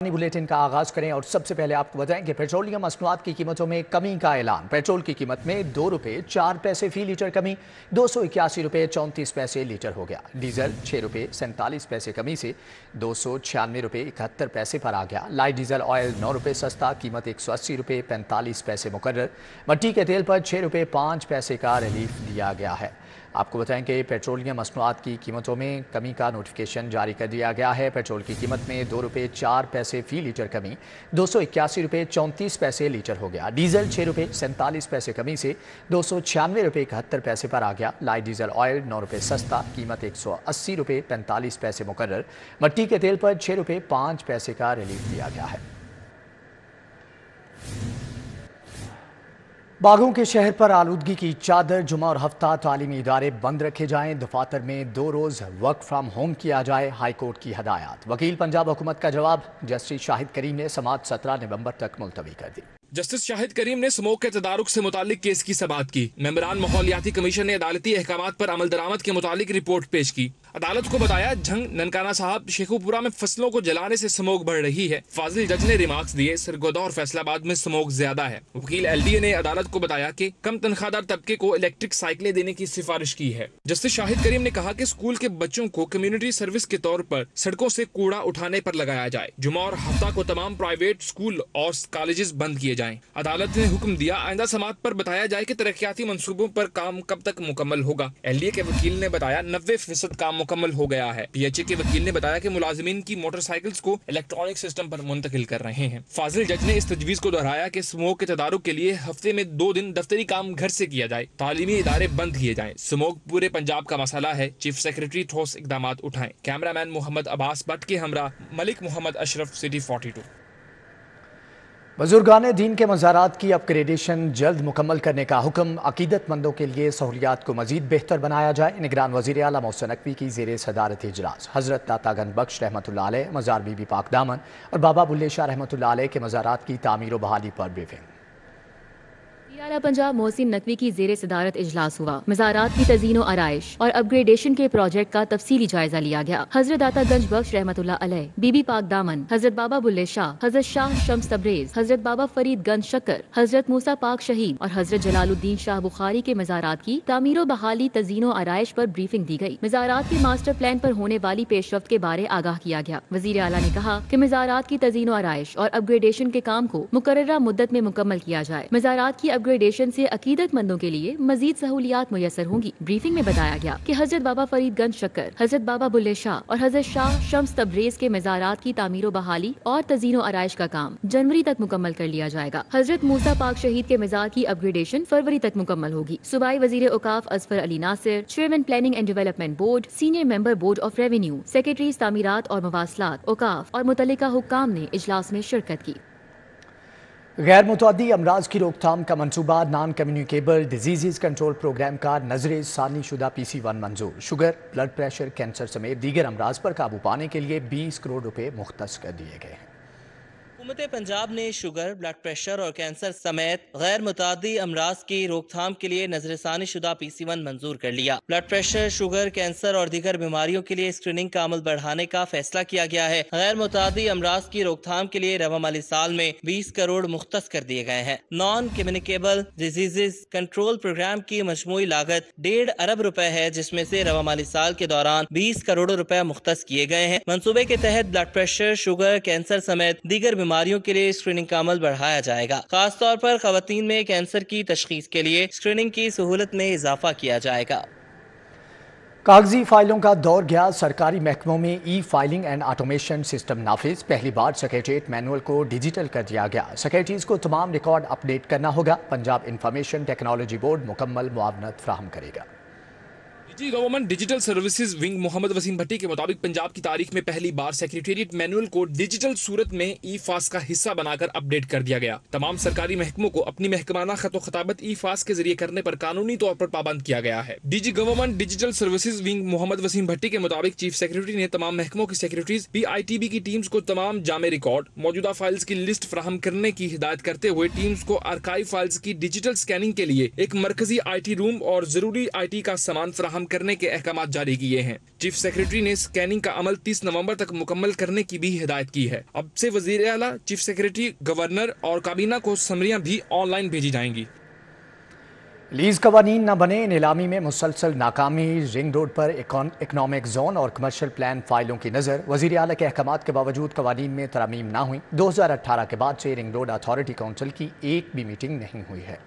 Bulletin का आगाज करें और सबसे पहले आपको बताएं कि पेट्रोलियम मसनूआत की कीमतों में कमी का ऐलान। पेट्रोल की कीमत में 2 रुपये 4 पैसे फी लीटर कमी, 281 रुपये 34 पैसे लीटर हो गया। डीजल 6 रुपये 47 पैसे कमी से 296 रुपये 71 पैसे पर आ गया। लाइट डीजल ऑयल 9 रुपये सस्ता, कीमत 180 रुपये 45 पैसे मुकर्रर। मट्टी के तेल पर 6 रुपये 5 पैसे का रिलीफ दिया गया है। आपको बताएं कि पेट्रोलियम मसनूआत की कीमतों में कमी का नोटिफिकेशन जारी कर दिया गया है। पेट्रोल की कीमत में 2 रुपये 4 पैसे फी लीटर कमी, 281 रुपये 34 पैसे लीटर हो गया। डीजल 6 रुपये 47 पैसे कमी से 296 रुपये 71 पैसे पर आ गया। लाइट डीजल ऑयल 9 रुपये सस्ता, कीमत 180 रुपये 45 पैसे मुकर्रर। मट्टी के तेल पर 6 रुपये 5 पैसे का रिलीफ दिया गया है। बागों के शहर पर आलूदगी की चादर, जुमा और हफ्ता तालीमी इदारे बंद रखे जाएं। दफातर में 2 रोज़ वर्क फ्राम होम किया जाए, हाई कोर्ट की हदायत। वकील पंजाब हुकूमत का जवाब, जस्टिस शाहिद करीम ने समाअत 17 नवंबर तक मुलतवी कर दी। जस्टिस शाहिद करीम ने स्मोक के तदारुक से मुतालिक केस की समाअत की। मेंबरान माहौलियाती कमीशन ने अदालती अहकामात पर अमल दरामद के मुतालिक रिपोर्ट पेश की। अदालत को बताया, झंग ननकाना साहब शेखुपुरा में फसलों को जलाने से स्मोक बढ़ रही है। फाजिल जज ने रिमार्क्स दिए, सरगोदा और फैसलाबाद में स्मोक ज्यादा है। वकील एलडीए ने अदालत को बताया कि कम तनख्वाहदार तबके को इलेक्ट्रिक साइकिलें देने की सिफारिश की है। जस्टिस शाहिद करीम ने कहा कि स्कूल के बच्चों को कम्युनिटी सर्विस के तौर पर सड़कों से कूड़ा उठाने पर लगाया जाए। जुमा और हफ्ता को तमाम प्राइवेट स्कूल और कॉलेजेस बंद किए जाएं। अदालत ने हुक्म दिया, आइंदा समाअत पर बताया जाए कि तरक्याती मंसूबों पर काम कब तक मुकम्मल होगा। एलडीए के वकील ने बताया 90% काम मुकम्मल हो गया है। पीएचए के वकील ने बताया कि मुलाजिमीन की मोटरसाइकिल्स को इलेक्ट्रॉनिक सिस्टम पर मुंतकिल कर रहे हैं। फाजिल जज ने इस तजवीज को दोहराया कि स्मोक के तदारुक के लिए हफ्ते में 2 दिन दफ्तरी काम घर से किया जाए, तालीमी इदारे बंद किए जाएं। स्मोक पूरे पंजाब का मसला है, चीफ सेक्रेटरी ठोस इकदामात उठाएं। कैमरामैन मोहम्मद अब्बास भट्ट के हमरा मलिक मोहम्मद अशरफ, सिटी 42। बुजुर्गान दीन के मज़ारात की अपग्रेडेशन जल्द मुकम्मल करने का हुक्म। अकीदतमंदों के लिए सहूलियात को मजीद बेहतर बनाया जाए। निगरान वज़ीर आला मोहसिन नकवी की ज़ेर सदारत इजलास। हज़रत दाता गंज बख्श रहमतुल्लाह अलैह, मज़ार बीबी पाक दामन और बाबा बुल्ले शाह रहमतुल्लाह अलैह के मज़ारात की तामीर व बहाली पर ब्रीफिंग। आला पंजाब मोहसिन नकवी की ज़ेर सदारत इजलास हुआ। मज़ारात की तज़ीनो आराइश और अपग्रेडेशन के प्रोजेक्ट का तफसीली जायजा लिया गया। हज़रत दाता गंज बख्श रहमतुल्लाह अलैह, बीबी पाक दामन, हज़रत बाबा बुल्ले शाह, हज़रत शाह शम्स तब्रेज़, हज़रत बाबा फरीद गंज शक्कर, हज़रत मूसा पाक शहीद और हज़रत जलालुद्दीन शाह बुखारी के मज़ारात की तामीरो बहाली तज़ीनो आराइश पर ब्रीफिंग दी गई। मज़ारात के मास्टर प्लान पर होने वाली पेशरफ्त के बारे आगाह किया गया। वज़ीर आला ने कहा कि मज़ारात की तज़ीनो आराइश और अपग्रेडेशन के काम को मुकर्ररा मुद्दत में मुकम्मल किया जाए। मज़ारात की अपग्रेडेशन से अकीदतमंदों के लिए मजीद सहूलियात मुयसर होंगी। ब्रीफिंग में बताया गया कि हज़रत बाबा फरीद गंज शक्कर, हज़रत बाबा बुल्ले शाह और हज़रत शाह शम्स तब्रेज़ के मज़ारात की तामीरो बहाली और तज़ीनो आराइश का काम जनवरी तक मुकम्मल कर लिया जाएगा। हज़रत मूसा पाक शहीद के मज़ार की अपग्रेडेशन फरवरी तक मुकम्मल होगी। सूबाई वज़ीर औकाफ Azfar Ali Nasir, chairman planning and development board, senior member board of revenue, secretaries तामीरात और मवासलात औकाफ और मुतल्लिका हुक्काम ने इजलास में शिरकत की। गैर मुतअद्दी अमराज की रोकथाम का मंसूबा non communicable disease control programme का नजर सानी शुदा PC1 मंजूर। शुगर, ब्लड प्रेशर, कैंसर समेत दीगर अमराज पर काबू पाने के लिए 20 करोड़ रुपए मुख्तस कर दिए गए हैं। हुकूमत पंजाब ने शुगर, ब्लड प्रेशर और कैंसर समेत गैर मुतादी अमराज की रोकथाम के लिए नजरसानी शुदा PC1 मंजूर कर लिया। ब्लड प्रेशर, शुगर, कैंसर और दीगर बीमारियों के लिए स्क्रीनिंग का अमल बढ़ाने का फैसला किया गया है। गैर मुतादी अमराज की रोकथाम के लिए रवा माली साल में 20 करोड़ मुख्तस कर दिए गए हैं। Non communicable diseases control programme की मजमूई लागत 1.5 अरब रुपए है, जिसमें से रवा माली साल के दौरान 20 करोड़ रुपए मुख्तस किए गए हैं। मंसूबे के तहत ब्लड प्रेशर, शुगर, कैंसर समेत दीगर बीमारियों के लिए स्क्रीनिंग का अमल बढ़ाया जाएगा। खास तौर पर खवातीन में कैंसर की तशखीस के लिए स्क्रीनिंग की सहूलत में इजाफा किया जाएगा। कागजी फाइलों का दौर गया। सरकारी महकमों में ई-फाइलिंग एंड ऑटोमेशन सिस्टम नाफिज। पहली बार सेक्रेटरीट मैनुअल को डिजिटल कर दिया गया। सेक्रेटरीज को तमाम रिकॉर्ड अपडेट करना होगा। पंजाब इंफॉर्मेशन टेक्नोलॉजी बोर्ड मुकम्मल मुआवनत फराहम करेगा। निजी government digital services wing Muhammad Waseem Bhatti के मुताबिक पंजाब की तारीख में पहली बार सेक्रेटेरिएट मैनुअल को डिजिटल सूरत में ई फास का हिस्सा बनाकर अपडेट कर दिया गया। तमाम सरकारी महकमों को अपनी महकमाना खतो खताबत ई फास के जरिए करने पर कानूनी तौर पर पाबंद किया गया है। DG government digital services wing Muhammad Waseem Bhatti के मुताबिक चीफ सेक्रेटरी ने तमाम महकमों की सेक्रेटरीज PITB की टीम्स को तमाम जामे रिकॉर्ड, मौजूदा फाइल्स की लिस्ट फराहम करने की हिदायत करते हुए टीम्स को आर्काइव फाइल्स की डिजिटल स्कैनिंग के लिए एक मरकजी IT रूम और जरूरी IT का सामान फराहम فراہم کرنے کے احکامات جاری کیے ہیں۔ چیف سیکریٹری نے اسکیننگ کا عمل 30 نومبر تک مکمل کرنے کی بھی ہدایت کی ہے۔ اب سے وزیر اعلیٰ، چیف سیکریٹری، گورنر اور کابینہ کو سمریاں بھی آن لائن بھیجی جائیں گی۔ لیز قوانین نہ بنے، نیلامی میں مسلسل ناکامی، رنگ روڈ پر اکنامک زون اور کمرشل پلان فائلوں کی نظر۔ وزیر اعلیٰ کے احکامات کے باوجود قوانین میں ترامیم نہ ہوئیں۔ 2018 کے بعد سے رنگ روڈ اتھارٹی کونسل کی ایک بھی میٹنگ نہیں ہوئی ہے۔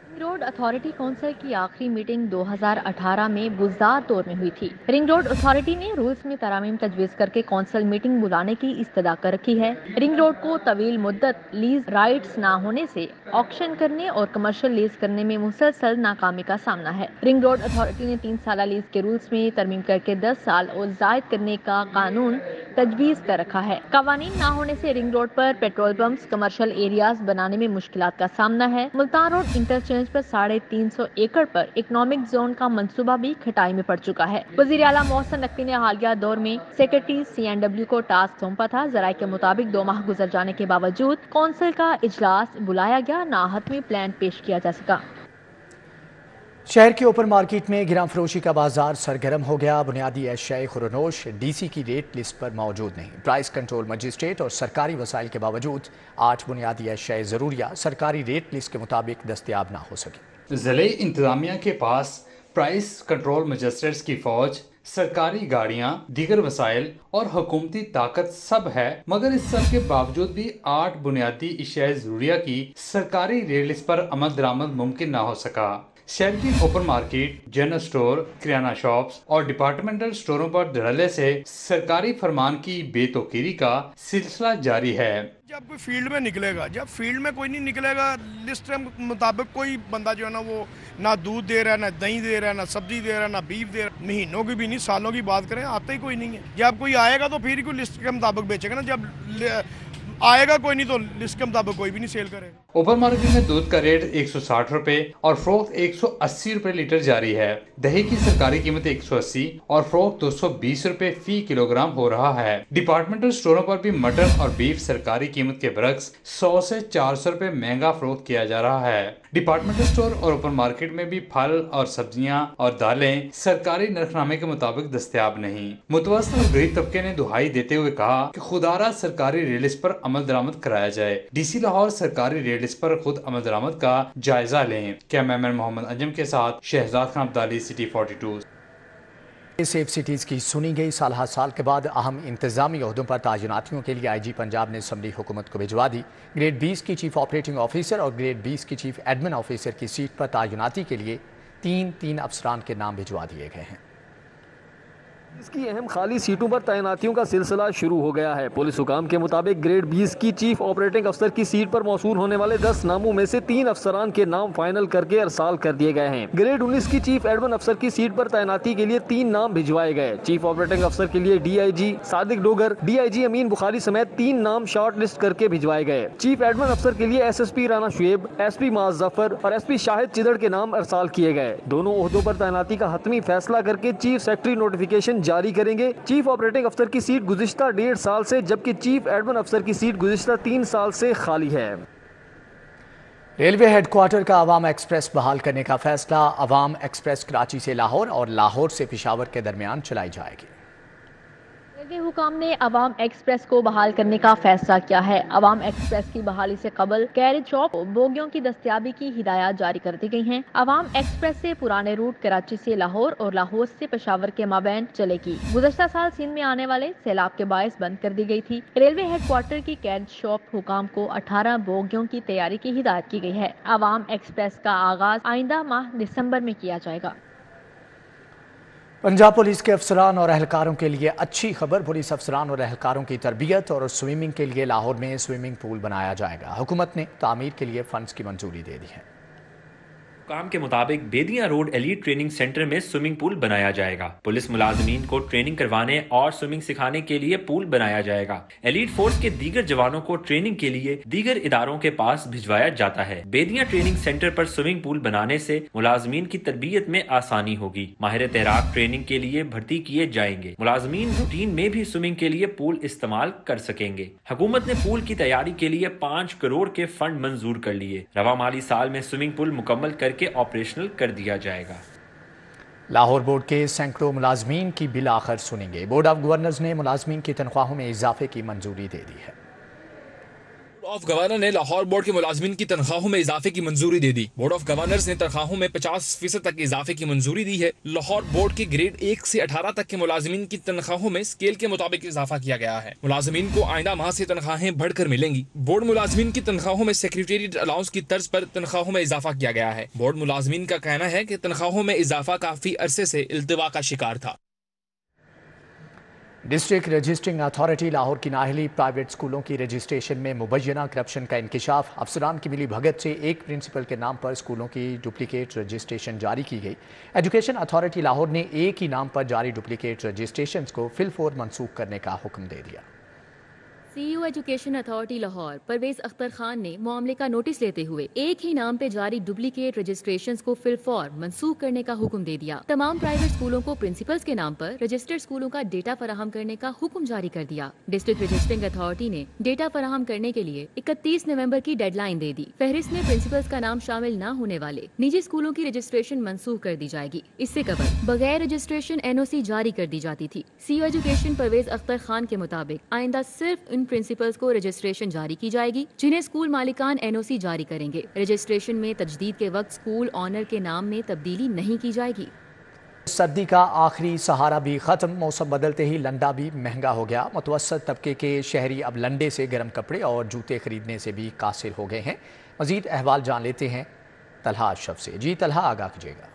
رنگ روڈ اتھارٹی کونسل کی آخری میٹنگ 2018 میں گزار دور میں ہوئی تھی۔ رنگ روڈ اتھارٹی نے رولز میں ترامیم تجویز کر کے کونسل میٹنگ بلانے کی استدعا کر رکھی ہے۔ رنگ روڈ کو طویل مدت لیز رائٹس نہ ہونے سے آکشن کرنے اور کمرشل لیز کرنے میں مسلسل ناکامی کا سامنا ہے۔ رنگ روڈ اتھارٹی نے 3 سالہ لیز کے رولز میں ترمیم کر کے 10 سال اور زائد کرنے کا قانون تجویز کر رکھا ہے۔ قوانین نہ ہونے سے رنگ روڈ پر پیٹرول پمپس، کمرشل ایریاز بنانے میں مشکلات کا سامنا ہے۔ ملتان روڈ انٹرچینج پر 350 ایکڑ پر اکنامک زون کا منصوبہ بھی کھٹائی میں پڑ چکا ہے۔ وزیر اعلیٰ محسن نقوی نے حالیہ دور میں سیکرٹری CNW کو ٹاسک سونپا تھا۔ ذرائع کے مطابق 2 ماہ گزر جانے کے باوجود کونسل کا اجلاس بلایا گیا، نہ حتمی پلان پیش کیا جا سکا۔ شہر کے اوپن مارکیٹ میں گراں فروشی کا بازار سرگرم ہو گیا۔ بنیادی اشیاء خورنوش DC کی ریٹ لسٹ پر موجود نہیں۔ پرائس کنٹرول مجسٹریٹ اور سرکاری وسائل کے باوجود 8 بنیادی اشیاء ضروریہ سرکاری ریٹ لسٹ کے مطابق دستیاب نہ ہو سکی۔ ضلعی انتظامیہ کے پاس پرائس کنٹرول مجسٹریٹس کی فوج، سرکاری گاڑیاں، دیگر وسائل اور حکومتی طاقت سب ہے، مگر اس سب کے باوجود بھی 8 بنیادی اشیاء ضروریہ کی سرکاری ریٹ لسٹ پر عمل درآمد ممکن نہ ہو سکا۔ شہر کی اوپن مارکیٹ، جنرل سٹور، کریانہ شاپس اور ڈپارٹمنٹل سٹوروں پر دھڑلے سے سرکاری فرمان کی بے توقیری کا سلسلہ جاری ہے۔ جب کوئی فیلڈ میں نکلے گا، جب فیلڈ میں کوئی نہیں نکلے گا، لسٹ کے مطابق کوئی بندہ جو ہے نا وہ نہ دودھ دے رہا ہے، نہ دہی دے رہا ہے، نہ سبزی دے رہا ہے، نہ بیف دے رہا ہے، مہینوں کی بھی نہیں، سالوں کی بات کریں، آتا ہی کوئی نہیں ہے۔ جب کوئی آئے گا تو پھر ہی کوئی لسٹ کے مطابق بیچے گا نا، جب آئے گا کوئی نہیں تو لسٹ کے مطابق کوئی بھی نہیں سیل کرے گا۔ اوپن مارکیٹ میں دودھ کا ریٹ 160 روپے اور فروخت 180 روپے لیٹر جاری ہے۔ دہی کی سرکاری قیمت 180 اور فروخت 220 روپے فی کلو گرام ہو رہا ہے۔ ڈپارٹمنٹل سٹوروں پر بھی مٹن اور بیف سرکاری قیمت کے برعکس 100 سے 400 روپے مہنگا فروخت کیا جا رہا ہے۔ ڈپارٹمنٹل سٹور اور اوپن مارکیٹ میں بھی پھل اور سبزیاں اور دالیں سرکاری نرخنامے کے مطابق دستیاب نہیں۔ متوسط اور غریب طبقے نے دہائی دیتے ہوئے کہا کہ خدارہ سرکاری ریٹ لسٹ پر عمل درآمد کرایا جائے۔ DC لاہور سرکاری ریٹ لسٹ پر خود عمل درآمد کا جائزہ لیں۔ کیمرامین محمد انجم کے ساتھ Shahzad Khan Abdali, city 42۔ Safe cities کی سنی گئی سالہ سال کے بعد اہم انتظامی عہدوں پر تعیناتیوں کے لیے IG پنجاب نے اسمبلی حکومت کو بھجوا دی۔ گریڈ 20 کی چیف آپریٹنگ آفیسر اور گریڈ 20 کی چیف ایڈمن آفیسر کی سیٹ پر تعیناتی کے لیے 3 افسران کے نام بھجوا دیے گئے ہیں۔ اس کی اہم خالی سیٹوں پر تعیناتیوں کا سلسلہ شروع ہو گیا ہے۔ پولیس حکام کے مطابق گریڈ 20 کی چیف آپریٹنگ افسر کی سیٹ پر موصول ہونے والے 10 ناموں میں سے 3 افسران کے نام فائنل کر کے ارسال کر دیے گئے ہیں۔ گریڈ 19 کی چیف ایڈمن افسر کی سیٹ پر تعیناتی کے لیے 3 نام بھجوائے گئے۔ چیف آپریٹنگ افسر کے لیے DIG صادق ڈوگر، DIG امین بخاری سمیت 3 نام شارٹ لسٹ کر کے بھجوائے گئے۔ چیف ایڈمن افسر کے لیے SSP رانا شعیب، SP معاذ ظفر اور SP شاہد چدڑ کے نام ارسال کیے گئے۔ دونوں عہدوں پر تعیناتی کا حتمی فیصلہ کر کے چیف سیکرٹری نوٹیفیکیشن جاری کریں گے۔ چیف آپریٹنگ افسر کی سیٹ گزشتہ 1.5 سال سے، جبکہ چیف ایڈمن افسر کی سیٹ گزشتہ 3 سال سے خالی ہے۔ ریلوے ہیڈ کوارٹر کا عوام ایکسپریس بحال کرنے کا فیصلہ۔ عوام ایکسپریس کراچی سے لاہور اور لاہور سے پشاور کے درمیان چلائی جائے گی۔ ریلوے حکام نے عوام ایکسپریس کو بحال کرنے کا فیصلہ کیا ہے۔ عوام ایکسپریس کی بحالی سے قبل کیریج شاپ بوگیوں کی دستیابی کی ہدایات جاری کر دی گئی ہیں۔ عوام ایکسپریس سے پرانے روٹ کراچی سے لاہور اور لاہور سے پشاور کے مابین چلے گی۔ گزشتہ سال سندھ میں آنے والے سیلاب کے باعث بند کر دی گئی تھی۔ ریلوے ہیڈ کوارٹر کی کیریج شاپ حکام کو 18 بوگیوں کی تیاری کی ہدایت کی گئی ہے۔ عوام ایکسپریس کا آغاز آئندہ ماہ دسمبر میں کیا جائے گا۔ پنجاب پولیس کے افسران اور اہلکاروں کے لیے اچھی خبر۔ پولیس افسران اور اہلکاروں کی تربیت اور سوئمنگ کے لیے لاہور میں سوئمنگ پول بنایا جائے گا۔ حکومت نے تعمیر کے لیے فنڈز کی منظوری دے دی ہے۔ حکام کے مطابق بیدیاں روڈ ایلیٹ ٹریننگ سینٹر میں سوئمنگ پول بنایا جائے گا۔ پولیس ملازمین کو ٹریننگ کروانے اور سوئمنگ سکھانے کے لیے پول بنایا جائے گا۔ ایلیٹ فورس کے دیگر جوانوں کو ٹریننگ کے لیے دیگر اداروں کے پاس بھجوایا جاتا ہے۔ بیدیاں ٹریننگ سینٹر پر سوئمنگ پول بنانے سے ملازمین کی تربیت میں آسانی ہوگی۔ ماہر تیراک ٹریننگ کے لیے بھرتی کیے جائیں گے۔ ملازمین روٹین میں بھی سوئمنگ کے لیے پول استعمال کر سکیں گے۔ حکومت نے پول کی تیاری کے لیے 5 کروڑ کے فنڈ منظور کر لیے۔ رواں مالی سال میں سوئمنگ پول مکمل کر کے آپریشنل کر دیا جائے گا۔ लाहौर बोर्ड के सैकड़ों मुलाजमीन की बिल आखिर सुनेंगे। बोर्ड ऑफ गवर्नर्स ने मुलाजमीन की तनख्वाहों में इजाफे की मंजूरी दे दी है। बोर्ड ऑफ गवर्नर ने लाहौर बोर्ड के मुलाजमीन की तनख्वाहों में इजाफे की मंजूरी दे दी। बोर्ड ऑफ गवर्नर्स ने तनख्वाहों में 50% तक इजाफे की मंजूरी दी है। लाहौर बोर्ड के ग्रेड 1 से 18 तक के मुलाजमीन की तनख्वाहों में स्केल के मुताबिक इजाफा किया गया है। मुलाजमीन को आइंदा माह से तनख्वाहें बढ़कर मिलेंगी। बोर्ड मुलाजमीन की तनख्वाहों में सेक्रेटेरिएट अलाउंस की तर्ज पर तनख्वाहों में इजाफा किया गया है। बोर्ड मुलाजमीन का कहना है कि तनख्वाहों में इजाफा काफी अरसे से इल्तिवा का शिकार था। डिस्ट्रिक्ट रजिस्ट्रिंग अथॉरिटी लाहौर की नाहली प्राइवेट स्कूलों की रजिस्ट्रेशन में मुबैना करप्शन का इंकिशाफ। अफसरान की मिली भगत से एक प्रिंसिपल के नाम पर स्कूलों की डुप्लीकेट रजिस्ट्रेशन जारी की गई। एजुकेशन अथॉरिटी लाहौर ने एक ही नाम पर जारी डुप्लीकेट रजिस्ट्रेशन को फिलफौर मनसूख करने का हुक्म दे दिया। CEO education authority Lahore Parvez Akhtar Khan ने मामले का नोटिस लेते हुए एक ही नाम पे जारी डुप्लीकेट रजिस्ट्रेशंस को फिलफौर मंसूख करने का हुक्म दे दिया। तमाम प्राइवेट स्कूलों को प्रिंसिपल्स के नाम पर रजिस्टर्ड स्कूलों का डेटा फराहम करने का हुक्म जारी कर दिया। डिस्ट्रिक्ट रजिस्ट्रिंग अथॉरिटी ने डेटा फराहम करने के लिए 31 नवंबर की डेडलाइन दे दी। फहरिस्त में प्रिंसिपल्स का नाम शामिल न होने वाले निजी स्कूलों की रजिस्ट्रेशन मंसूख कर दी जाएगी। इससे कबल बगैर रजिस्ट्रेशन NOC जारी कर दी जाती थी। सीईओ एजुकेशन परवेज अख्तर खान के मुताबिक आइंदा सिर्फ प्रिंसिपल्स को रजिस्ट्रेशन जारी की जाएगी जिन्हें स्कूल मालिकान NOC जारी करेंगे। रजिस्ट्रेशन में तजदीद के वक्त स्कूल ऑनर के नाम में तब्दीली नहीं की जाएगी। सर्दी का आखिरी सहारा भी खत्म। मौसम बदलते ही लंडा भी महंगा हो गया। मुतवस्सत तबके के शहरी अब लंडे से गर्म कपड़े और जूते खरीदने से भी कासिर हो गए हैं। मजीद अहवाल जान लेते हैं तलहा अशरफ से। जी तलहा, आगाह कीजिएगा।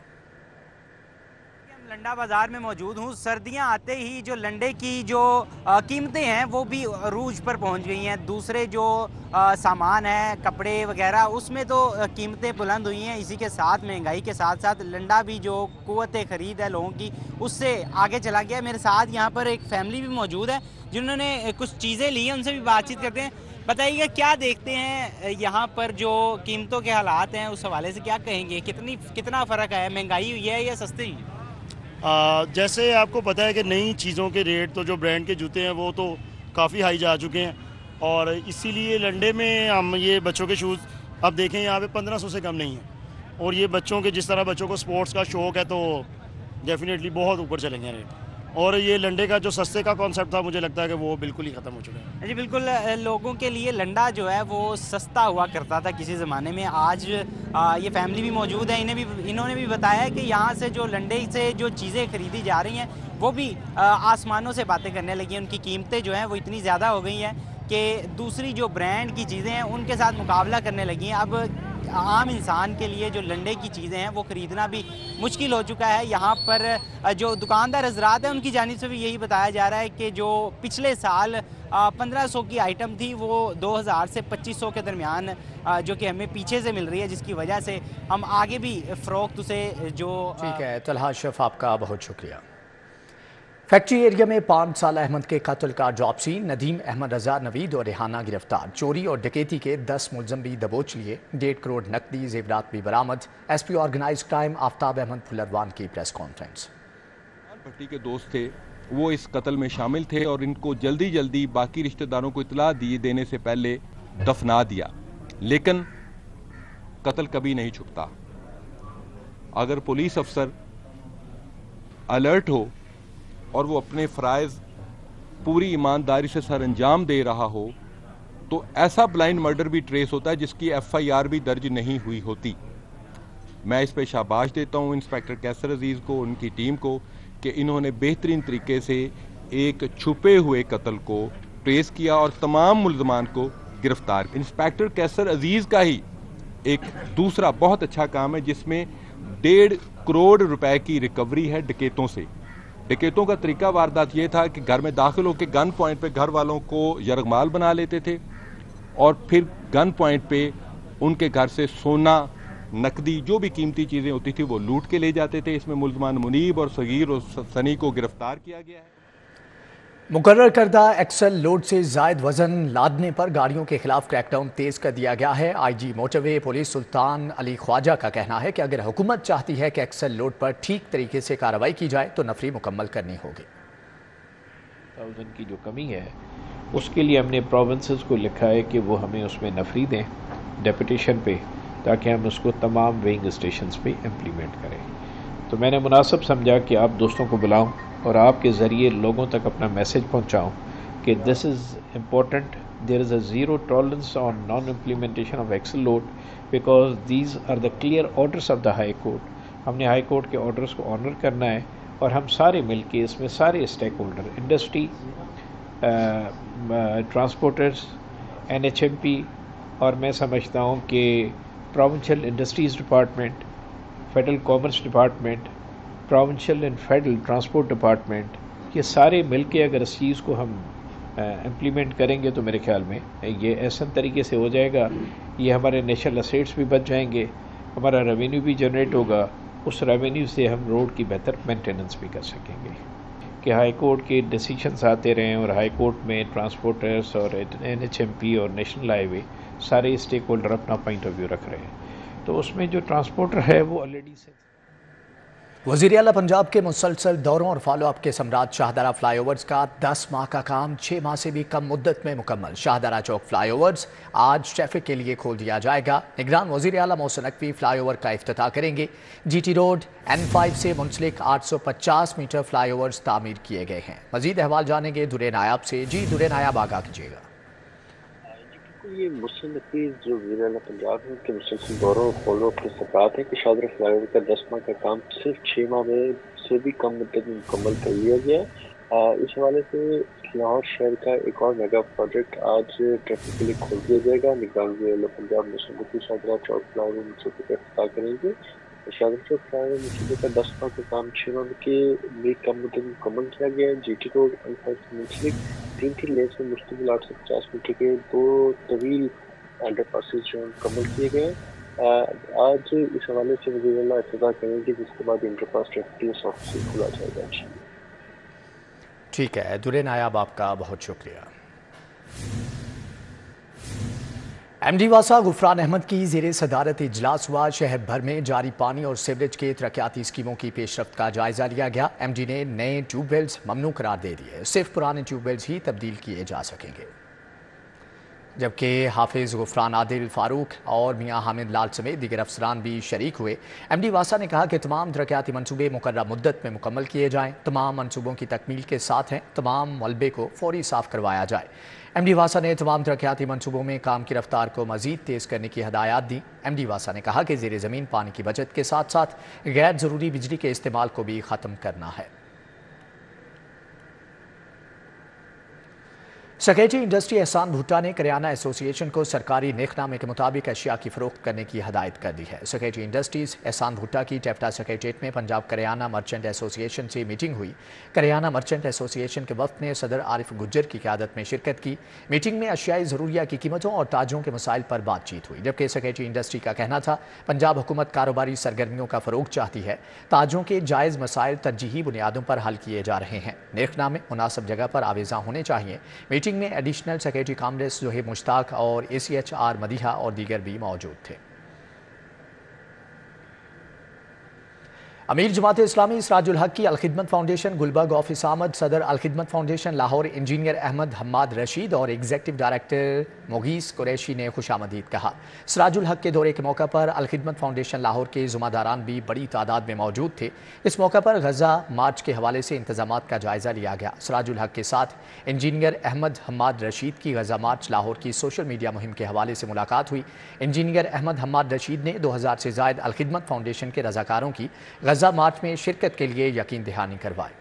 लंडा बाज़ार में मौजूद हूँ। सर्दियाँ आते ही जो लंडे की जो कीमतें हैं वो भी अरूज पर पहुँच गई हैं। दूसरे जो सामान है, कपड़े वगैरह, उसमें तो कीमतें बुलंद हुई हैं। इसी के साथ महंगाई के साथ साथ लंडा भी जो क़ुव्वत ख़रीद है लोगों की, उससे आगे चला गया। मेरे साथ यहाँ पर एक फैमिली भी मौजूद है जिन्होंने कुछ चीज़ें ली हैं, उनसे भी बातचीत करते हैं। बताइएगा क्या देखते हैं यहाँ पर जो कीमतों के हालात हैं, उस हवाले से क्या कहेंगे? कितना फ़र्क है? महंगाई हुई है या सस्ती हुई है? जैसे आपको पता है कि नई चीज़ों के रेट तो जो ब्रांड के जूते हैं वो तो काफ़ी हाई जा चुके हैं, और इसीलिए लंडे में हम ये बच्चों के शूज़ अब देखें यहाँ पे 1500 से कम नहीं है। और ये बच्चों के, जिस तरह बच्चों को स्पोर्ट्स का शौक़ है, तो डेफिनेटली बहुत ऊपर चलेंगे रेट। और ये लंडे का जो सस्ते का कॉन्सेप्ट था, मुझे लगता है कि वो बिल्कुल ही ख़त्म हो चुका है। जी बिल्कुल, लोगों के लिए लंडा जो है वो सस्ता हुआ करता था किसी ज़माने में। आज ये फैमिली भी मौजूद है, इन्होंने भी बताया है कि यहाँ से जो लंडे से जो चीज़ें खरीदी जा रही हैं वो भी आसमानों से बातें करने लगी हैं। उनकी कीमतें जो हैं वो इतनी ज़्यादा हो गई हैं कि दूसरी जो ब्रांड की चीज़ें हैं उनके साथ मुकाबला करने लगी हैं। अब आम इंसान के लिए जो लंडे की चीज़ें हैं वो ख़रीदना भी मुश्किल हो चुका है। यहाँ पर जो दुकानदार हजरात हैं उनकी जानिब से भी यही बताया जा रहा है कि जो पिछले साल 1500 की आइटम थी वो 2000 से 2500 के दरमियान जो कि हमें पीछे से मिल रही है, जिसकी वजह से हम आगे भी फ़रोख्त से जो ठीक है। तलहा अशरफ, आपका बहुत शुक्रिया। फैक्ट्री एरिया में 5 साल अहमद के कत्ल का जॉब सीन। नदीम अहमद रजा, नवीद और रेहाना गिरफ्तार। चोरी और डकैती के 10 मुलजम भी दबोच लिए। 1.5 करोड़ नकदी जेवरात भी बरामद। SP organise crime Aftab Ahmed Phularwan की प्रेस कॉन्फ्रेंस। भट्टी के दोस्त थे, वो इस कत्ल में शामिल थे और इनको जल्दी जल्दी बाकी रिश्तेदारों को इतला देने से पहले दफना दिया। लेकिन कत्ल कभी नहीं छुपता। अगर पुलिस अफसर अलर्ट हो और वो अपने फ़राइज़ पूरी ईमानदारी से सर अंजाम दे रहा हो, तो ऐसा ब्लाइंड मर्डर भी ट्रेस होता है जिसकी FIR भी दर्ज नहीं हुई होती। मैं इस पे शाबाश देता हूँ इंस्पेक्टर कैसर अजीज़ को, उनकी टीम को, कि इन्होंने बेहतरीन तरीके से एक छुपे हुए कत्ल को ट्रेस किया और तमाम मुल्ज़मान को गिरफ्तार किया। इंस्पेक्टर कैसर अजीज़ का ही एक दूसरा बहुत अच्छा काम है जिसमें 1.5 करोड़ रुपए की रिकवरी है डकैतों से। डकैतों का तरीका वारदात ये था कि घर में दाखिल होकर गन पॉइंट पे घर वालों को यरगमाल बना लेते थे और फिर गन पॉइंट पे उनके घर से सोना, नकदी, जो भी कीमती चीज़ें होती थी वो लूट के ले जाते थे। इसमें मुल्ज़मान मुनीब और सगीर और सनी को गिरफ्तार किया गया है। मुकर्रर करदा एक्सल लोड से जायद वजन लादने पर गाड़ियों के खिलाफ क्रैकडाउन तेज कर दिया गया है। IG मोटरवे पुलिस सुल्तान अली ख्वाजा का कहना है कि अगर हुकूमत चाहती है कि एक्सल लोड पर ठीक तरीके से कार्रवाई की जाए तो नफरी मुकम्मल करनी होगी। वजन की जो कमी है उसके लिए हमने प्रोविंसेस को लिखा है कि वो हमें उसमें नफरी दें डेपुटेशन पे, ताकि हम उसको तमाम वेइंग स्टेशंस पे इम्प्लीमेंट करें। تو میں نے مناسب سمجھا کہ آپ دوستوں کو بلاؤں اور آپ کے ذریعے لوگوں تک اپنا میسج پہنچاؤں کہ this is important. There is a zero tolerance on non implementation of axle load because these are the clear orders of the high court. ہم نے ہائی کورٹ کے آرڈرس کو آنر کرنا ہے اور ہم سارے مل کے اس میں سارے stake holder industry, transporters, NHMP اور میں سمجھتا ہوں کہ provincial industries department, federal commerce department, provincial and federal transport department, یہ سارے مل کے اگر اس چیز کو ہم امپلیمنٹ کریں گے تو میرے خیال میں یہ احسن طریقے سے ہو جائے گا. یہ ہمارے نیشنل اسیٹس بھی بچ جائیں گے, ہمارا ریونیو بھی جنریٹ ہوگا, اس ریونیو سے ہم روڈ کی بہتر مینٹیننس بھی کر سکیں گے. کہ ہائی کورٹ کے ڈیسیشنز آتے رہیں اور ہائی کورٹ میں ٹرانسپورٹرز اور NHMP اور نیشنل ہائی وے سارے اسٹیک ہولڈر اپنا پوائنٹ آف ویو رکھ رہے ہیں, تو اس میں جو ٹرانسپورٹر ہے وہ آلریڈی سے. وزیر اعلیٰ پنجاب کے مسلسل دوروں اور فالو اپ کے ثمرات شاہدرہ فلائی اوورز کا 10 ماہ کا کام 6 ماہ سے بھی کم مدت میں مکمل. شاہدرہ چوک فلائی اوورز آج ٹریفک کے لیے کھول دیا جائے گا. نگران وزیر اعلیٰ محسن نقوی فلائی اوور کا افتتاح کریں گے. GT روڈ N5 سے منسلک 850 میٹر فلائی اوورز تعمیر کیے گئے ہیں. مزید احوال جانیں گے درے نایاب سے. جی درے نایاب, آگاہ کیجیے گا. یہ محسن نقوی جو وزیر اعلیٰ پنجاب ہے ان کے مسلسل دوروں اور فالو اپ کے ثمرات ہیں کہ شاہدرہ فلائی اوور کا 10 ماہ کا کام صرف 6 ماہ میں سے بھی کم مدت میں مکمل کر لیا گیا. اس حوالے سے لاہور شہر کا ایک اور میگا پروجیکٹ آج ٹریفک کے لیے کھول دیا جائے گا. نگران وزیر اعلیٰ پنجاب محسن نقوی شاہدرہ چوک فلائی اوور منصوبے کا افتتاح کریں گے. شاہدرہ چوک فلائی اوور منصوبے کا 10 ماہ کا کام 6 ماہ کے کم مدت میں مکمل کیا گیا ہے. GT روڈ N5 سے منسلک 3 لین سے مشتمل 850 میٹر کے 2 طویل انڈر پاسز جو مکمل کیے گئے. آج اس حوالے سے وزیر اعلیٰ افتتاح کریں گے, جس کے بعد انڈر پاس ٹریفک پولیس آفس سے کھولا جائے گا. ٹھیک ہے درے نایاب, آپ کا بہت شکریہ. MD واسا غفران احمد کی زیر صدارت اجلاس ہوا. شہر بھر میں جاری پانی اور سیوریج کے ترقیاتی اسکیموں کی پیش رفت کا جائزہ لیا گیا. MD نے نئے ٹیوب ویلز ممنوع قرار دے دیے. صرف پرانے ٹیوب ویلز ہی تبدیل کیے جا سکیں گے. جبکہ حافظ غفران عادل فاروق اور میاں حامد لال سمیت دیگر افسران بھی شریک ہوئے. MD واسا نے کہا کہ تمام ترقیاتی منصوبے مقررہ مدت میں مکمل کیے جائیں. تمام منصوبوں کی تکمیل کے ساتھ ہیں. تمام ملبے کو فوری صاف کروایا جائے. MD واسا نے تمام ترقیاتی منصوبوں میں کام کی رفتار کو مزید تیز کرنے کی ہدایات دی. MD واسا نے کہا کہ زیر زمین پانی کی بچت کے ساتھ ساتھ غیر ضروری بجلی کے استعمال کو بھی ختم کرنا ہے. سیکریٹری انڈسٹری احسان بھٹا نے کریانہ ایسوسی ایشن کو سرکاری نیک نامے کے مطابق اشیاء کی فروخت کرنے کی ہدایت کر دی ہے. سیکریٹری انڈسٹریز احسان بھٹا کی ٹیپٹا سیکریٹریٹ میں پنجاب کریانہ مرچنٹ ایسوسی ایشن سے میٹنگ ہوئی. کریانہ مرچنٹ ایسوسی ایشن کے وفد نے صدر عارف گجر کی قیادت میں شرکت کی. میٹنگ میں اشیاء ضروریہ کی قیمتوں اور تاجروں کے مسائل پر بات چیت ہوئی. جبکہ سیکریٹری انڈسٹری کا کہنا تھا پنجاب حکومت کاروباری سرگرمیوں کا فروغ چاہتی ہے. تاجروں کے جائز مسائل ترجیحی بنیادوں پر حل کیے جا رہے ہیں. نیک نامے مناسب جگہ پر آویزاں ہونے چاہیے. میٹنگ میں ایڈیشنل سیکریٹری کامریس زہیب مشتاق اور ACHR مدیحہ اور دیگر بھی موجود تھے. امیر جماعت اسلامی سراج الحق کی الخدمت فاؤنڈیشن گلبرگ آفس آمد. صدر الخدمت فاؤنڈیشن لاہور انجینئر احمد حماد رشید اور ایگزیکٹو ڈائریکٹر مغیث قریشی نے خوش آمدید کہا. سراج الحق کے دورے کے موقع پر الخدمت فاؤنڈیشن لاہور کے ذمہ داران بھی بڑی تعداد میں موجود تھے. اس موقع پر غزہ مارچ کے حوالے سے انتظامات کا جائزہ لیا گیا. سراج الحق کے ساتھ انجینئر احمد حماد رشید کی غزہ مارچ لاہور کی سوشل میڈیا مہم کے حوالے سے ملاقات ہوئی. انجینئر احمد حماد رشید نے 2000 سے زائد الخدمت فاؤنڈیشن کے رضاکاروں کی غزہ مارچ میں شرکت کے لیے یقین دہانی کروائی.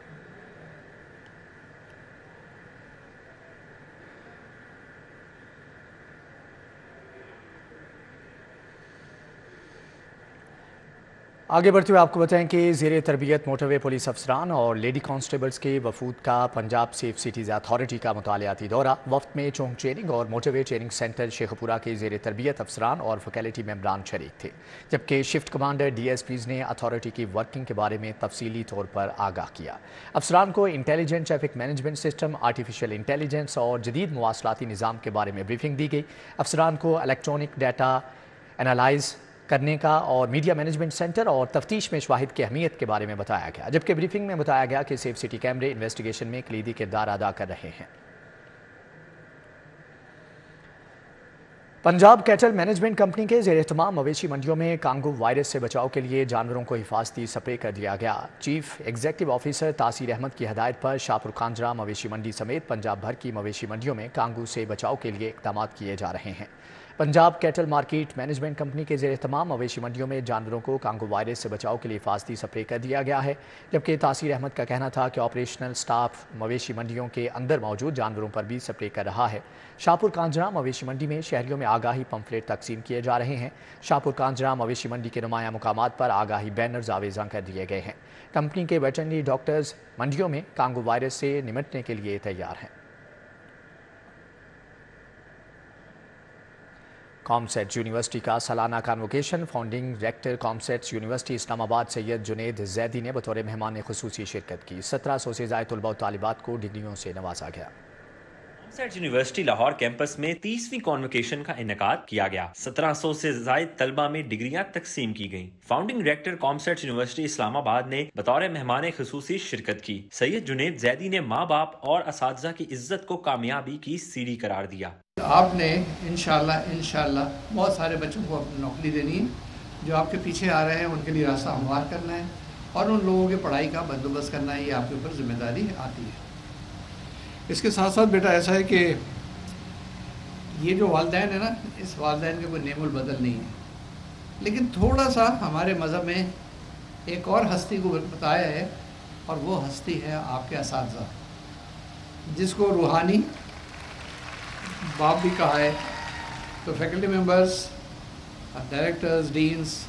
آگے بڑھتے ہوئے آپ کو بتائیں کہ زیر تربیت موٹر وے پولیس افسران اور لیڈی کانسٹیبلز کے وفود کا پنجاب سیف سٹیز اتھارٹی کا مطالعاتی دورہ. وفد میں چونک ٹریننگ اور موٹر وے ٹریننگ سینٹر شیخ پورہ کے زیر تربیت افسران اور فیکلٹی ممبران شریک تھے. جبکہ شفٹ کمانڈر DSPs نے اتھارٹی کی ورکنگ کے بارے میں تفصیلی طور پر آگاہ کیا. افسران کو intelligent traffic management system, artificial intelligence اور جدید مواصلاتی نظام کے بارے میں بریفنگ دی گئی. افسران کو الیکٹرانک ڈیٹا انالائز کرنے کا اور میڈیا مینجمنٹ سینٹر اور تفتیش میں شواہد کی اہمیت کے بارے میں بتایا گیا. جبکہ بریفنگ میں بتایا گیا کہ سیف سٹی کیمرے انویسٹیگیشن میں کلیدی کردار ادا کر رہے ہیں. पंजाब कैटल मैनेजमेंट कंपनी के ज़ेर एहतमाम मवेशी मंडियों में कांगो वायरस से बचाव के लिए जानवरों को हिफाजती स्प्रे कर दिया गया। चीफ एग्जीक्यूटिव ऑफिसर तासीर अहमद की हदायत पर शाहपुर कांजरा मवेशी मंडी समेत पंजाब भर की मवेशी मंडियों में कांगो से बचाव के लिए इक़दाम किए जा रहे हैं। Punjab cattle market management company के ज़ेर एहतमाम मवेशी मंडियों में जानवरों को कांगो वायरस से बचाव के लिए हिफाजती स्प्रे कर दिया गया है, जबकि तासीर अहमद का कहना था कि ऑपरेशनल स्टाफ मवेशी मंडियों के अंदर मौजूद जानवरों पर भी स्प्रे कर रहा है। शाहपुर कांजरा मवेशी मंडी में शहरियों में आगाही पंफलेट तकसीम किए जा रहे हैं। शाहपुर कांजरा मवेशी मंडी के नुमाया मुकामात पर आगाही बैनर्स आवेज़ा कर दिए गए हैं। कंपनी के वेटरनरी डॉक्टर्स मंडियों में कांगो वायरस से निपटने के लिए तैयार हैं। कॉमसेट यूनिवर्सिटी का सालाना convocation founding director COMSATS university Islamabad Syed Junaid Zaidi ने बतौर मेहमान खुसूसी शिरकत की। 1700 से ज़ायद तलबा और तालिबात को डिग्रियों से नवाजा गया। कॉमसेट यूनिवर्सिटी लाहौर कैंपस में 30वीं कॉन्वोकेशन का इनेकाद किया गया। 1700 से ज़ायद तलबा में डिग्रियां तकसीम की गईं। Founding director COMSATS university Islamabad ने बतौर मेहमान खुसूसी शिरकत की। सैयद जुनेद जैदी ने माँ बाप और असातिज़ा की इज्जत को कामयाबी की सीढ़ी करार दिया। आपने इंशाल्लाह बहुत सारे बच्चों को अपनी नौकरी देनी है। जो आपके पीछे आ रहे हैं उनके लिए रास्ता हमवार करना है और उन लोगों की पढ़ाई का बंदोबस्त करना है। ये आपके ऊपर जिम्मेदारी आती है। इसके साथ साथ बेटा ऐसा है कि ये जो वालिदैन है ना, इस वालिदैन के कोई नेमुल बदल नहीं है, लेकिन थोड़ा सा हमारे मज़हब में एक और हस्ती को बताया है और वो हस्ती है आपके असातिज़ा, जिसको रूहानी बाप भी कहा है। तो फैकल्टी मेंबर्स, डायरेक्टर्स, डीन्स,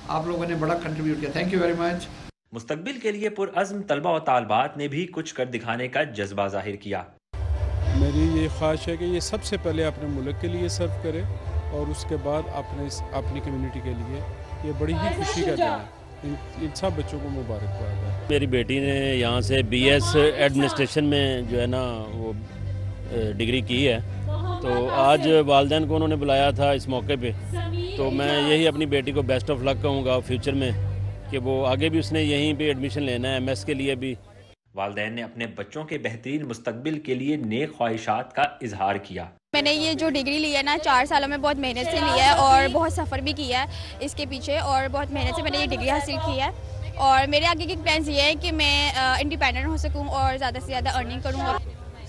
आप लोगों ने बड़ा कंट्रीब्यूट किया। Thank you very much. मुस्तकबिल के लिए पुरअज़्म तलबा और तालबात ने भी कुछ कर दिखाने का जज्बा जाहिर किया। मेरी ये ख्वाहिश है कि ये सबसे पहले अपने मुल्क के लिए सर्व करे और उसके बाद अपनी कम्युनिटी के लिए। ये बड़ी ही खुशी का दिन है। इन सब बच्चों को मुबारकबाद है। मेरी बेटी ने यहाँ से BS एडमिनिस्ट्रेशन में जो है ना वो डिग्री की है, तो आज वालिदैन को उन्होंने बुलाया था इस मौके पे, तो मैं यही अपनी बेटी को बेस्ट ऑफ लक कहूँगा फ्यूचर में कि वो आगे भी उसने यहीं पे एडमिशन लेना है, MS के लिए भी। वालिदैन ने अपने बच्चों के बेहतरीन मुस्तकबिल के लिए नेक ख्वाहिशात का इजहार किया। मैंने ये जो डिग्री ली है ना 4 सालों में बहुत मेहनत से लिया है और बहुत सफ़र भी किया है इसके पीछे, और बहुत मेहनत से मैंने ये डिग्री हासिल की है। और मेरे आगे के प्लान्स ये है कि मैं इंडिपेंडेंट हो सकूँ और ज़्यादा से ज़्यादा अर्निंग करूँ।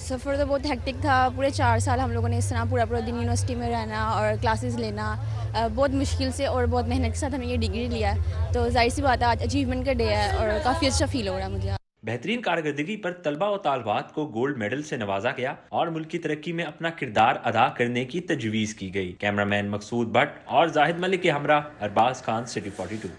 सफ़र तो बहुत हेक्टिक था। पूरे 4 साल हम लोगों ने इस तरह पूरा दिन यूनिवर्सिटी में रहना और क्लासेस लेना, बहुत मुश्किल से और बहुत मेहनत के साथ हमने ये डिग्री लिया है। तो जाहिर सी बात है आज अचीवमेंट का डे है और काफ़ी अच्छा फील हो रहा है मुझे। बेहतरीन कारकर्दगी पर तलबा और तालबात को गोल्ड मेडल से नवाजा गया और मुल्क की तरक्की में अपना किरदार अदा करने की तजवीज़ की गई। कैमरामैन मकसूद भट्ट और जाहिद मलिक के हमरा Arbaz Khan, city 42।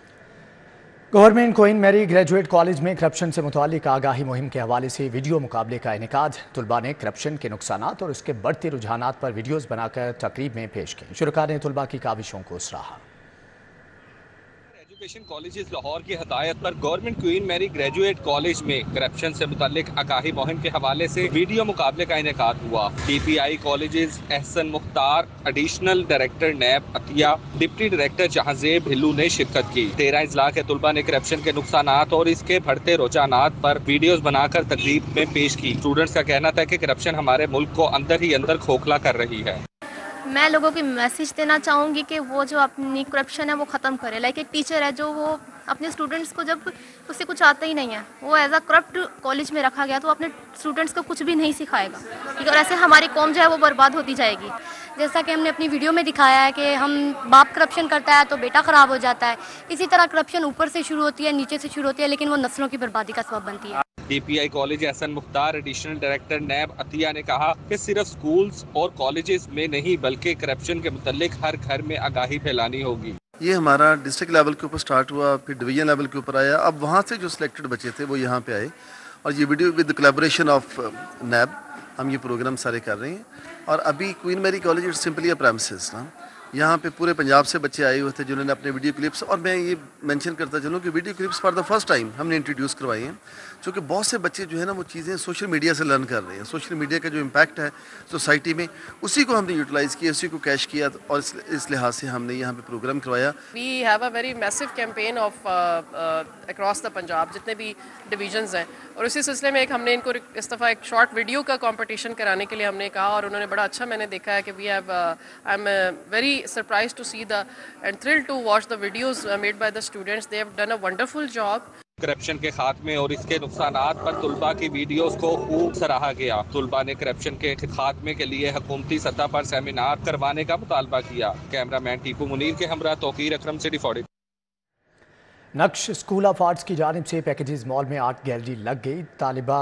Government Queen Mary graduate college में करप्शन से मुतालिक आगाही मुहिम के हवाले से वीडियो मुकाबले का इनेकाद। तुलबा ने करप्शन के नुकसानात और उसके बढ़ते रुझानात पर वीडियोस बनाकर तकरीब में पेश की। शुरका ने तुलबा की काविशों को सराहा। एजुकेशन कॉलेजेस लाहौर की हदायत पर government Queen Mary graduate college में करप्शन से मुतालिक आगाही मुहिम के हवाले से वीडियो मुकाबले का इनेकाद हुआ। DPI colleges Ehsan Mukhtar, additional director नैब अतिया, डिप्टी डायरेक्टर जहांजेब हिल्लू ने शिरकत की। 13 अजला के तुलबा ने करप्शन के नुकसानात और इसके बढ़ते रुझानात पर वीडियोस बनाकर तकरीब में पेश की। स्टूडेंट्स का कहना था कि करप्शन हमारे मुल्क को अंदर ही अंदर खोखला कर रही है। मैं लोगों को मैसेज देना चाहूँगी कि वो जो अपनी करप्शन है वो ख़त्म करे। लाइक एक टीचर है जो वो अपने स्टूडेंट्स को, जब उससे कुछ आता ही नहीं है, वो एज अ करप्ट कॉलेज में रखा गया तो अपने स्टूडेंट्स को कुछ भी नहीं सिखाएगा, ठीक है। और ऐसे हमारी कौम जो है वो बर्बाद होती जाएगी। जैसा कि हमने अपनी वीडियो में दिखाया है कि हम बाप करप्शन करता है तो बेटा ख़राब हो जाता है, इसी तरह करप्शन ऊपर से शुरू होती है, नीचे से शुरू होती है, लेकिन वो नस्लों की बर्बादी का सबब बनती है। DPI college Ehsan Mukhtar, additional director नैब अतिया ने कहा कि सिर्फ स्कूल्स और कॉलेजेस में नहीं बल्कि करप्शन के मुतालिक हर घर में आगाही फैलानी होगी। ये हमारा डिस्ट्रिक्ट लेवल के ऊपर स्टार्ट हुआ, फिर डिवीजन लेवल के ऊपर आया, अब वहाँ से जो सिलेक्टेड बच्चे थे वो यहाँ पे आए और ये video with collaboration of NAB हम ये प्रोग्राम सारे कर रहे हैं। और अभी Queen Mary college it's simply a premises ना, यहाँ पे पूरे पंजाब से बच्चे आए हुए थे जिन्होंने अपने वीडियो क्लिप्स, और मैं ये मेंशन करता चलूँ कि video clips for the first time हमने इंट्रोड्यूस करवाई हैं, क्योंकि बहुत से बच्चे जो है ना वो चीज़ें सोशल मीडिया से लर्न कर रहे हैं। सोशल मीडिया का जो इम्पैक्ट है सोसाइटी में, उसी को हमने यूटिलाइज़ किया, उसी को कैश किया, और इस लिहाज से हमने यहाँ पे प्रोग्राम करवाया। We have a very massive campaign of across the Punjab, जितने भी डिवीजन्स हैं, और उसी सिलसिले में हमने इनको इस दफ़ा एक शॉर्ट वीडियो का कंपटीशन कराने के लिए हमने कहा, और उन्होंने बड़ा अच्छा मैंने देखा है कि we have I am very surprise to see the and thrilled to watch the videos made by the students. They have done a wonderful job. Corruption के खात्मे और इसके नुकसानात पर तुलबा की वीडियोस को खूब सराहा गया। तुलबा ने करप्शन के खात्मे के लिए हुकूमती सतह पर सेमिनार करवाने का मुतालबा किया। कैमरामैन टीपू मुनीर के हमरा तौकीर अकरम, सिटी 40। नक्श स्कूल ऑफ आर्ट्स की जानिब से पैकेजेस मॉल में आर्ट गैलरी लग गई। तालिबा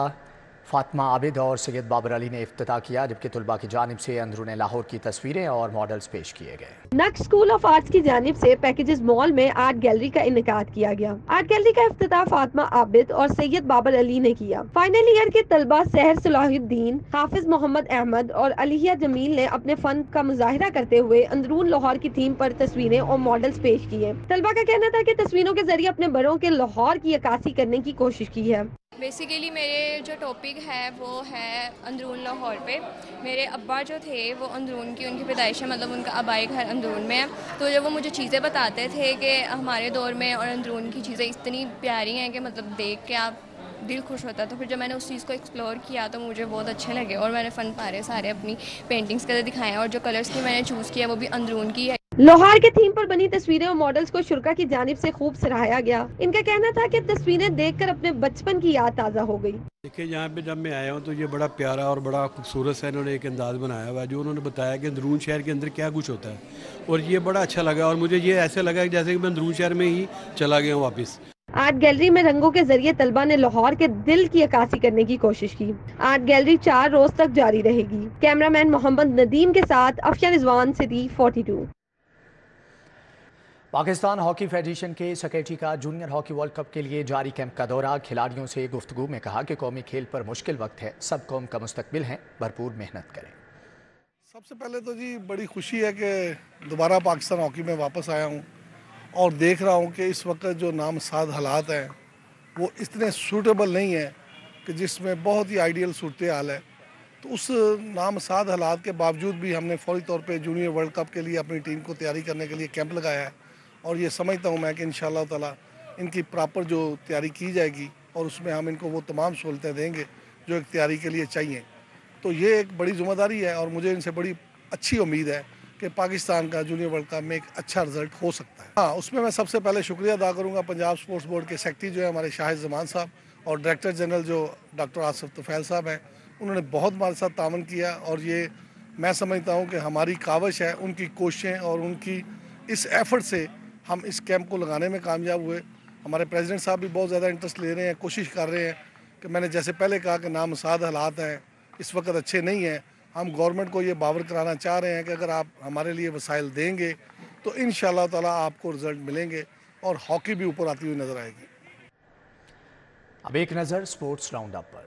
फातिमा आबिद और सैयद बाबर अली ने इफ्तिताह किया, जबकि तुलबा की जानिब से अंदरूने लाहौर की तस्वीरें और मॉडल्स पेश किए गए। नक्श स्कूल ऑफ आर्ट्स की जानिब से पैकेजेस मॉल में आर्ट गैलरी का इनेकाद किया गया। आर्ट गैलरी का इफ्तिताह फातिमा आबिद और सैयद बाबर अली ने किया। फाइनल ईयर के तलबा सहर सलाहुद्दीन, हाफिज मोहम्मद अहमद और अलिया जमील ने अपने फन का मुजाहिरा करते हुए अंदरून लाहौर की थीम पर तस्वीरें और मॉडल्स पेश किए। तलबा का कहना था कि तस्वीरों के जरिए अपने बड़ों के लाहौर की अक्कासी करने की कोशिश की है। बेसिकली मेरे जो टॉपिक है वो है अंदरून लाहौर पे। मेरे अब्बा जो थे वो अंदरून की, उनकी पैदाइश है, मतलब उनका आबाई घर अंदरून में है। तो जब वो मुझे चीज़ें बताते थे कि हमारे दौर में और अंदरून की चीज़ें इतनी प्यारी हैं कि मतलब देख के आप दिल खुश होता है। तो फिर जब मैंने उस चीज़ को एक्सप्लोर किया तो मुझे बहुत अच्छे लगे, और मैंने फ़न पारे सारे अपनी पेंटिंग्स के दिखाए हैं, और जो कलर्स की मैंने चूज़ किया वो भी अंदरून की है। लाहौर के थीम पर बनी तस्वीरें और मॉडल्स को शुरा की जानिब से खूब सराहाया गया। इनका कहना था कि तस्वीरें देखकर अपने बचपन की याद ताज़ा हो गई। देखिए, यहाँ पे जब मैं आया हूँ तो ये बड़ा प्यारा और बड़ा खूबसूरत सा इन्होंने एक अंदाज बनाया हुआ है, जो उन्होंने बताया कि अंदरून शहर के अंदर क्या कुछ होता है, और ये बड़ा अच्छा लगा, और मुझे ये ऐसे लगा कि जैसे कि मैं अंदरून शहर में ही चला गया हूँ वापस। आर्ट गैलरी में रंगों के जरिए तलबा ने लाहौर के दिल की अक्कासी करने की कोशिश की। आर्ट गैलरी 4 रोज तक जारी रहेगी। कैमरामैन मोहम्मद नदीम के साथ Afsha Rizwan, city 42। Pakistan hockey federation के सेक्रेटरी का जूनियर हॉकी वर्ल्ड कप के लिए जारी कैंप का दौरा। खिलाड़ियों से गुफ्तगू में कहा कि कौमी खेल पर मुश्किल वक्त है, सब कौम का मुस्तकबिल है, भरपूर मेहनत करें। सबसे पहले तो जी बड़ी खुशी है कि दोबारा पाकिस्तान हॉकी में वापस आया हूँ, और देख रहा हूँ कि इस वक्त जो नामसाद हालात हैं वो इतने सूटेबल नहीं है कि जिसमें बहुत ही आइडियल सूरत हाल है। तो उस नामसाद हालात के बावजूद भी हमने फौरी तौर पे जूनियर वर्ल्ड कप के लिए अपनी टीम को तैयारी करने के लिए कैंप लगाया है, और ये समझता हूँ मैं कि इंशाअल्लाह ताला इनकी प्रॉपर जो तैयारी की जाएगी और उसमें हम इनको वो तमाम सहूलतें देंगे जो एक तैयारी के लिए चाहिए। तो ये एक बड़ी ज़िम्मेदारी है, और मुझे इनसे बड़ी अच्छी उम्मीद है कि पाकिस्तान का जूनियर वर्ल्ड कप में एक अच्छा रिजल्ट हो सकता है। हाँ, उसमें मैं सबसे पहले शुक्रिया अदा करूँगा पंजाब स्पोर्ट्स बोर्ड के सेक्रेटरी जो है हमारे शाहिद जमान साहब, और डायरेक्टर जनरल जो डॉक्टर आसिफ तुफैल साहब हैं। उन्होंने बहुत हमारे साथ तावन किया, और ये मैं समझता हूँ कि हमारी काविश है, उनकी कोशिशें और उनकी इस एफर्ट से हम इस कैंप को लगाने में कामयाब हुए। हमारे प्रेसिडेंट साहब भी बहुत ज़्यादा इंटरेस्ट ले रहे हैं, कोशिश कर रहे हैं कि मैंने जैसे पहले कहा कि नामसाद हालात हैं, इस वक्त अच्छे नहीं हैं। हम गवर्नमेंट को ये बावर कराना चाह रहे हैं कि अगर आप हमारे लिए वसाइल देंगे तो इंशाअल्लाह ताला आपको रिजल्ट मिलेंगे, और हॉकी भी ऊपर आती हुई नजर आएगी। अब एक नज़र स्पोर्ट्स राउंड अप पर।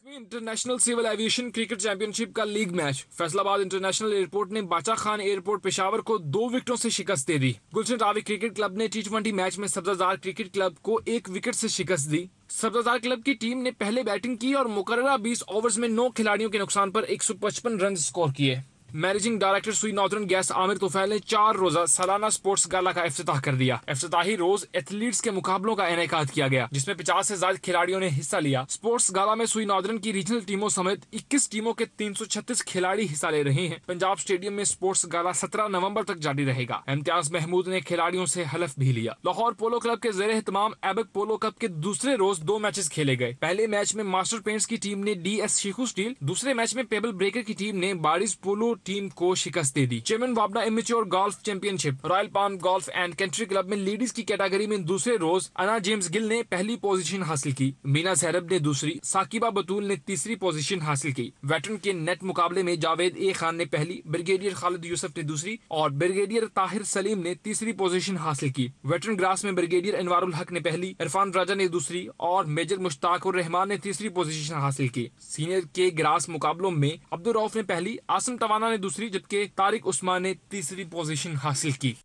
International civil aviation cricket championship का league match Faisalabad international airport ने बाचा खान एयरपोर्ट पेशावर को 2 विकेटों से शिकस्त दे दी। गुलशन रावी क्रिकेट क्लब ने T20 मैच में सब्जाजार क्रिकेट क्लब को 1 विकेट से शिकस्त दी। सब्जाजार क्लब की टीम ने पहले बैटिंग की और मुकर्ररा 20 ओवर्स में 9 खिलाड़ियों के नुकसान पर 155 रन स्कोर किए। मैनेजिंग डायरेक्टर सुई नॉर्दर्न गैस आमिर तुफैल ने 4 रोजा सालाना स्पोर्ट्स गाला का इफ्तिताह कर दिया। इफ्तिताही रोज एथलीट्स के मुकाबलों का इनेकाद किया गया, जिसमें 50 से ज्यादा खिलाड़ियों ने हिस्सा लिया। स्पोर्ट्स गाला में सुई नॉर्दर्न की रीजनल टीमों समेत 21 टीमों के 336 खिलाड़ी हिस्सा ले रहे हैं। पंजाब स्टेडियम में स्पोर्ट्स गाला 17 नवंबर तक जारी रहेगा। इम्तियाज महमूद ने खिलाड़ियों से हलफ भी लिया। लाहौर पोलो क्लब के ज़ेरे एहतमाम एबक पोलो कप के दूसरे रोज 2 मैचेस खेले गए। पहले मैच में मास्टर पेंट्स की टीम ने DS शेखू स्टील, दूसरे मैच में पेबल ब्रेकर की टीम ने बारिश पोलो टीम को दे दी। चेयरमैन वाबना amateur golf championship royal palm golf and country club में लेडीज की कैटेगरी में दूसरे रोज अना जेम्स गिल ने पहली पोजीशन हासिल की, मीना जहरब ने दूसरी, साकिबा बतूल ने तीसरी पोजीशन हासिल की। वेटरन के नेट मुकाबले में जावेद ए खान ने पहली, ब्रिगेडियर खालिद यूसुफ ने दूसरी और ब्रिगेडियर ताहिर सलीम ने तीसरी पोजीशन हासिल की। वेटरन ग्रास में ब्रिगेडियर अनवारुल हक ने पहली, इरफान राजा ने दूसरी और मेजर मुश्ताकुर रहमान ने तीसरी पोजीशन हासिल की। सीनियर के ग्रास मुकाबलों में अब्दुल रऊफ ने पहली, आसिम तवाना सुल्ताना ने दूसरी जबकि तारिक उस्मान ने तीसरी पोजीशन हासिल की।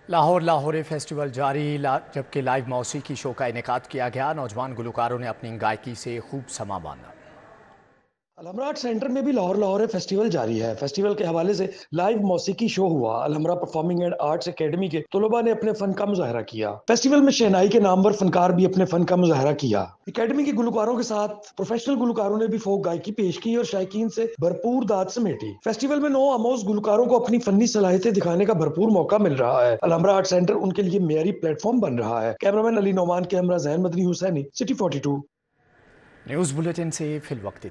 लाहौर फेस्टिवल जारी, जबकि लाइव मौसीकी शो का इनेकाद किया गया। नौजवान गुलकारों ने अपनी गायकी से खूब समा बांधा। अलहमरा आर्ट सेंटर में भी लाहौर फेस्टिवल जारी है। फेस्टिवल के हवाले से लाइव मौसीकी शो हुआ। Alhamra performing and arts academy के तलबा ने अपने फन का मुजाहरा किया। फेस्टिवल में शहनाई के नामवर फनकार भी अपने फन का मुजाहरा किया। एकेडमी के गुलकारों के साथ प्रोफेशनल गुलकारों ने भी फोक गायकी पेश की और शायकीन से भरपूर दाद समेटी। फेस्टिवल में 9 आमोज गुलकारों को अपनी फनी सलाहियतें दिखाने का भरपूर मौका मिल रहा है। अलहमरा आर्ट सेंटर उनके लिए मेयरी प्लेटफॉर्म बन रहा है। कैमरामैन अली नोमान के हमरा Zain Madni Hussaini, city 42। News bulletin से फिल वक्त